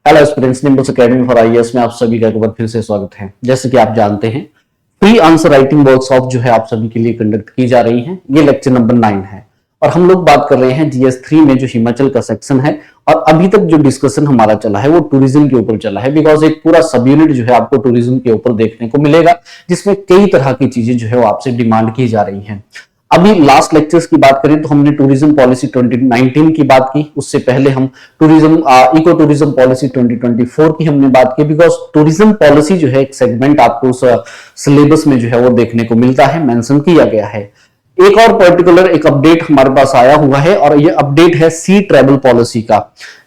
Hello students, nimbus academy for IAS में आप सभी का एक बार फिर से स्वागत है। जैसे कि आप जानते हैं, प्री आंसर राइटिंग वर्कशॉप जो है आप सभी के लिए कंडक्ट की जा रही है। ये लेक्चर नंबर 9 है और हम लोग बात कर रहे हैं जीएस 3 में जो हिमाचल का सेक्शन है। और अभी तक जो डिस्कशन हमारा चला है वो टूरिज्म के ऊपर चला है, बिकॉज एक पूरा सब यूनिट जो है आपको टूरिज्म के ऊपर देखने को मिलेगा, जिसमें कई तरह की चीजें जो है वो आपसे डिमांड की जा रही है। अभी लास्ट लेक्चर्स की बात करें तो हमने टूरिज्म पॉलिसी 2019 की बात की, उससे पहले हम टूरिज्म इको टूरिज्म पॉलिसी 2024 की हमने बात की। बिकॉज टूरिज्म पॉलिसी जो है एक सेगमेंट आपको उस सिलेबस में जो है वो देखने को मिलता है, मेंशन किया गया है। एक और पर्टिकुलर एक अपडेट हमारे पास आया हुआ है और ये अपडेट है सी ट्रैवल पॉलिसी का,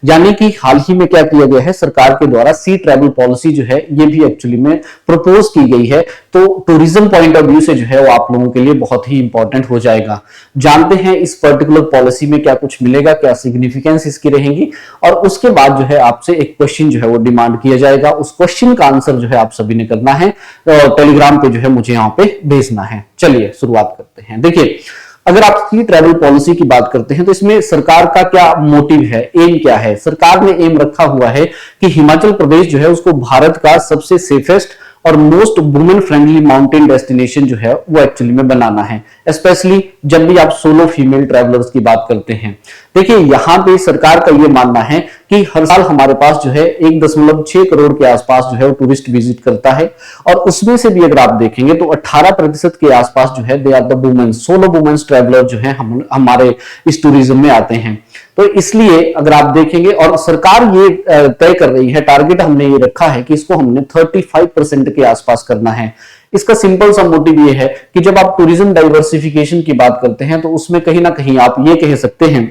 यानी कि हाल ही में क्या किया गया है, सरकार के द्वारा सी ट्रैवल पॉलिसी जो है ये भी एक्चुअली में प्रपोज की गई है। तो टूरिज्म पॉइंट ऑफ व्यू से जो है वो आप लोगों के लिए बहुत ही इंपॉर्टेंट हो जाएगा। जानते हैं इस पर्टिकुलर पॉलिसी में क्या कुछ मिलेगा, क्या सिग्निफिकेंस इसकी रहेंगी, और उसके बाद जो है आपसे एक क्वेश्चन जो है वो डिमांड किया जाएगा। उस क्वेश्चन का आंसर जो है आप सभी ने करना है, टेलीग्राम पे जो है मुझे यहाँ पे भेजना है। चलिए शुरुआत करते हैं। देखिए, अगर आप सी ट्रैवल पॉलिसी की बात करते हैं तो इसमें सरकार का क्या मोटिव है, एम क्या है। सरकार ने एम रखा हुआ है कि हिमाचल प्रदेश जो है उसको भारत का सबसे सेफेस्ट और most women friendly mountain destination जो है वो एक्चुअली में बनाना है, स्पेशली जब भी आप सोलो फीमेल ट्रैवलर्स की बात करते हैं। देखिए, यहां पे सरकार का ये मानना है कि हर साल हमारे पास जो है 1.6 करोड़ के आसपास जो है वो टूरिस्ट विजिट करता है, और उसमें से भी अगर आप देखेंगे तो 18% के आसपास जो है they are the women, solo women's traveller जो है हमारे इस टूरिज्म में आते हैं। तो इसलिए अगर आप देखेंगे, और सरकार ये तय कर रही है, टारगेट हमने ये रखा है कि इसको हमने 35% के आसपास करना है। इसका सिंपल सा मोटिव ये है कि जब आप टूरिज्म डाइवर्सिफिकेशन की बात करते हैं तो उसमें कहीं ना कहीं आप ये कह सकते हैं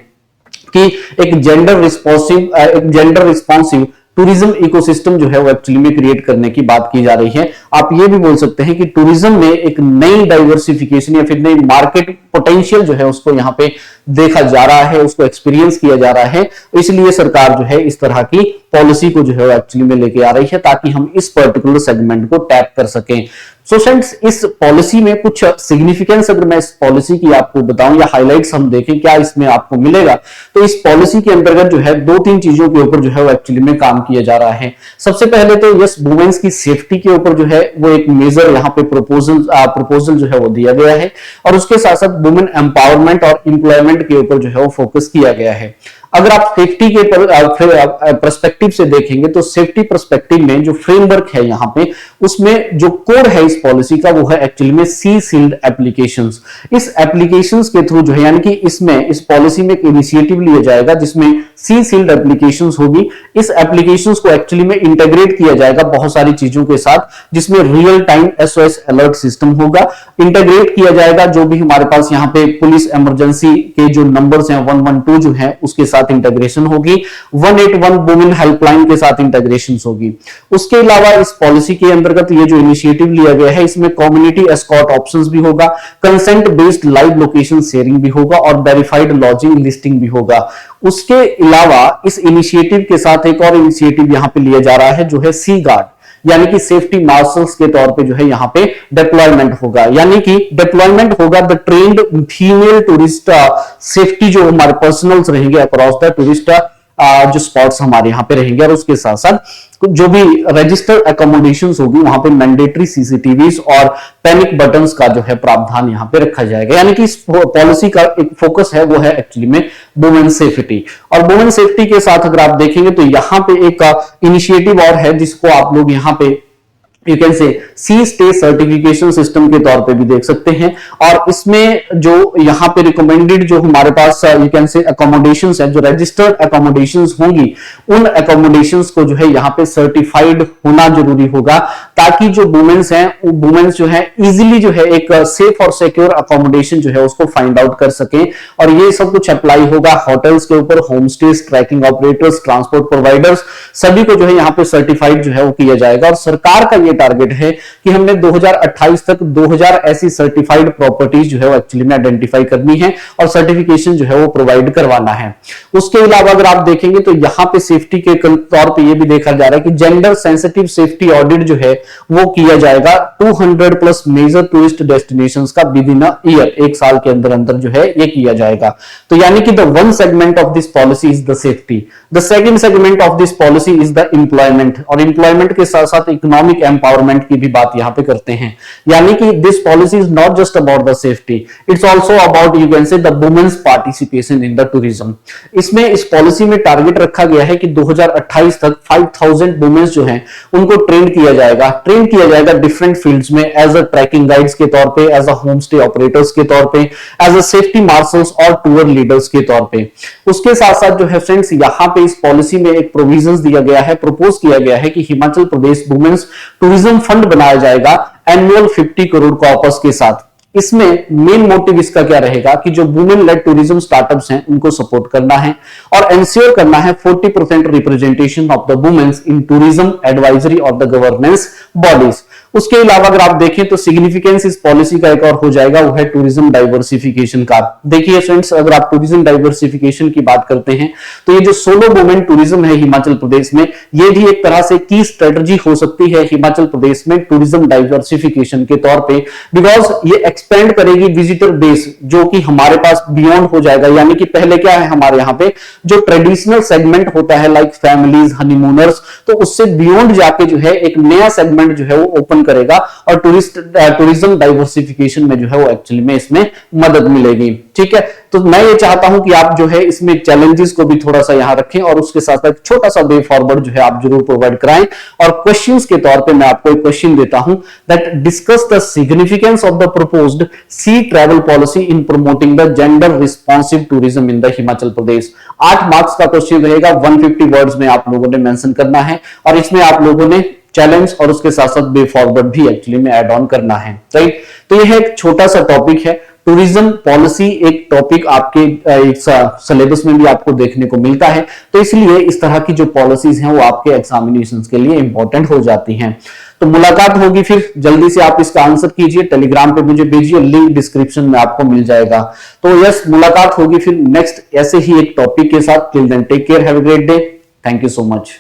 कि एक जेंडर रिस्पॉन्सिव टूरिज्म इकोसिस्टम जो है वो एक्चुअली में क्रिएट करने की बात की जा रही है। आप ये भी बोल सकते हैं कि टूरिज्म में एक नई डाइवर्सिफिकेशन या फिर नई मार्केट पोटेंशियल जो है उसको यहाँ पे देखा जा रहा है, उसको एक्सपीरियंस किया जा रहा है। इसलिए सरकार जो है इस तरह की पॉलिसी को जो है एक्चुअली में लेके आ रही है ताकि हम इस पर्टिकुलर सेगमेंट को टैप कर सकें। सो फ्रेंड्स, इस पॉलिसी में कुछ सिग्निफिकेंस अगर मैं इस पॉलिसी की आपको बताऊं या हाइलाइट्स हम देखें क्या इसमें आपको मिलेगा, तो इस पॉलिसी के अंतर्गत जो है 2-3 चीजों के ऊपर जो है वो एक्चुअली में काम किया जा रहा है। सबसे पहले तो यस, वुमेन्स की सेफ्टी के ऊपर जो है वो एक मेजर यहाँ पे प्रपोजल जो है वो दिया गया है, और उसके साथ साथ वुमेन एम्पावरमेंट और एम्प्लॉयमेंट के ऊपर जो है वो फोकस किया गया है। अगर आप सेफ्टी के पर्सपेक्टिव से देखेंगे तो सेफ्टी पर्सपेक्टिव में जो फ्रेमवर्क है यहाँ पे, उसमें जो कोर है इस पॉलिसी का वो है एक्चुअली में सी सील्ड एप्लीकेशंस। इस एप्लीकेशंस के थ्रू जो है, यानी कि इसमें इस पॉलिसी में एक इनिशिएटिव लिया जाएगा जिसमें सी सील्ड एप्लीकेशंस होगी। इस एप्लीकेशंस को एक्चुअली में इंटीग्रेट किया जाएगा बहुत सारी चीजों के साथ, जिसमें real time SOS alert system होगा। इंटीग्रेट किया जाएगा जो भी हमारे पास यहाँ पे पुलिस इमरजेंसी के जो नंबर्स हैं 112 जो है उसके साथ इंटीग्रेशन होगी, 181 वुमेन हेल्पलाइन के साथ इंटीग्रेशन होगी। उसके अलावा इस पॉलिसी के अंतर्गत ये जो इनिशिएटिव लिया गया है इसमें कम्युनिटी एस्कॉर्ट ऑप्शंस भी होगा, consent based live location sharing भी होगा और वेरीफाइड लॉजिंग लिस्टिंग भी होगा। उसके अलावा इस इनिशिएटिव के साथ एक और इनिशिएटिव यहां पे लिया जा रहा है जो है सी गार्ड, यानी कि सेफ्टी मार्शल्स के तौर पे जो है यहाँ पे डिप्लॉयमेंट होगा, यानी कि डिप्लॉयमेंट होगा the trained female tourist safety जो हमारे पर्सनल्स रहेंगे अक्रॉस द टूरिस्ट जो स्पॉट्स हमारे यहाँ पे रहेंगे, और उसके साथ साथ जो भी रजिस्टर्ड अकोमोडेशंस होगी वहां पे मैंडेटरी सीसीटीवीज और पैनिक बटन्स का जो है प्रावधान यहाँ पे रखा जाएगा। यानी कि इस पॉलिसी का एक फोकस है वो है एक्चुअली में वुमेन सेफ्टी। और वुमेन सेफ्टी के साथ अगर आप देखेंगे तो यहाँ पे एक इनिशिएटिव और है जिसको आप लोग यहाँ पे यू कैन से सी स्टे सर्टिफिकेशन सिस्टम के तौर पे भी देख सकते हैं। और इसमें जो यहाँ पे रिकमेंडेड जो हमारे पास यू कैन से अकोमोडेशंस है, जो रजिस्टर्ड अकोमोडेशंस होंगी, उन अकोमोडेशंस को जो है यहाँ पे सर्टिफाइड होना जरूरी होगा, ताकि जो वुमेन्स हैं वो वुमेन्स जो है इजीली जो है एक सेफ और सिक्योर अकोमोडेशन जो है उसको फाइंड आउट कर सकें। और ये सब कुछ अप्लाई होगा होटल्स के ऊपर, home stays, trekking operators, transport providers, सभी को जो है यहाँ पे सर्टिफाइड जो है वो किया जाएगा। और सरकार का ये टारगेट है कि हमने 2028 तक 2000 ऐसी सर्टिफाइड प्रॉपर्टीज जो है वो एक्चुअली में आइडेंटिफाई करनी है और सर्टिफिकेशन जो है वो प्रोवाइड करवाना है। उसके अलावा अगर आप देखेंगे तो यहाँ पे सेफ्टी के तौर पे ये भी देखा जा रहा है कि जेंडर सेंसिटिव सेफ्टी ऑडिट जो है वो किया जाएगा 200 प्लस मेजर टूरिस्ट डेस्टिनेशंस का विद इन अ ईयर, एक साल के अंदर अंदर जो है ये किया जाएगा। तो यानी कि the one segment of this policy is the safety, the second segment of this policy is the employment, और एम्प्लॉयमेंट के साथ साथ इकोनॉमिक एम्पावरमेंट की भी बात यहां पे करते हैं। यानी कि this policy is not just about the safety, it's also about you can say the women's participation in the tourism. इसमें इस पॉलिसी में टारगेट रखा गया है कि 2028 तक 5000 वुमेन्स जो हैं उनको ट्रेन किया जाएगा डिफरेंट फील्ड्स में, एज अ ट्रैकिंग गाइड्स के तौर पे, as a home stay operators के तौर पे, एज अ सेफ्टी मार्शल्स और टूर लीडर्स के तौर पे। उसके साथ साथ जो है फ्रेंड्स यहां पे इस पॉलिसी में एक प्रोविजंस दिया गया है, प्रपोज किया गया है कि Himachal Pradesh women's tourism fund बनाया जाएगा एनुअल 50 करोड़ कॉर्पस के साथ। इसमें मेन मोटिव इसका क्या रहेगा कि जो वुमेन लेड टूरिज्म स्टार्टअप्स हैं उनको सपोर्ट करना है और एंश्योर करना है 40% representation of the women's in tourism advisory of the governance bodies. उसके अलावा अगर आप देखें तो सिग्निफिकेंस इस पॉलिसी का एक और हो जाएगा, वो है टूरिज्म डाइवर्सिफिकेशन का। देखिए फ्रेंड्स, अगर आप टूरिज्म डाइवर्सिफिकेशन की बात करते हैं तो ये जो सोलो वुमेन टूरिज्म है हिमाचल प्रदेश में, ये भी एक तरह से की स्ट्रेटजी हो सकती है हिमाचल प्रदेश में टूरिज्म डाइवर्सिफिकेशन के तौर पे, बिकॉज ये एक्सपेंड करेगी विजिटर बेस जो कि हमारे पास बियॉन्ड हो जाएगा। यानी कि पहले क्या है हमारे यहाँ पे जो ट्रेडिशनल सेगमेंट होता है लाइक फैमिलीज, हनीमूनर्स, तो उससे बियॉन्ड जाके जो है एक नया सेगमेंट जो है वो ओपन करेगा और टूरिज्म डाइवर्सिफिकेशन में जो है वो एक्चुअली में इसमें मदद मिलेगी। ठीक है, तो मैं ये चाहता हूं कि आप जो है इसमें चैलेंजेस को भी थोड़ा सा यहां रखें और उसके साथ साथ छोटा सा वे फॉरवर्ड जो है आप जरूर प्रोवाइड कराएं। और क्वेश्चंस के तौर पे मैं आपको एक क्वेश्चन देता हूं that discuss the significance of the proposed sea travel policy in promoting the gender responsive tourism in the Himachal Pradesh. 8 marks का क्वेश्चन रहेगा, 150 वर्ड्स में आप लोगों ने मेंशन करना है और इसमें आप लोगों ने चैलेंज और उसके साथ साथ वे फॉरवर्ड भी एक्चुअली में ऐड ऑन करना है। राइट, तो यह एक छोटा सा टॉपिक है टूरिज्म पॉलिसी, एक टॉपिक आपके सिलेबस में भी आपको देखने को मिलता है, तो इसलिए इस तरह की जो पॉलिसीज हैं वो आपके एग्जामिनेशंस के लिए इंपॉर्टेंट हो जाती हैं। तो मुलाकात होगी फिर, जल्दी से आप इसका आंसर कीजिए, टेलीग्राम पे मुझे भेजिए, लिंक डिस्क्रिप्शन में आपको मिल जाएगा। तो यस, मुलाकात होगी फिर नेक्स्ट ऐसे ही एक टॉपिक के साथ। Till then take care, have a great day, thank you so much.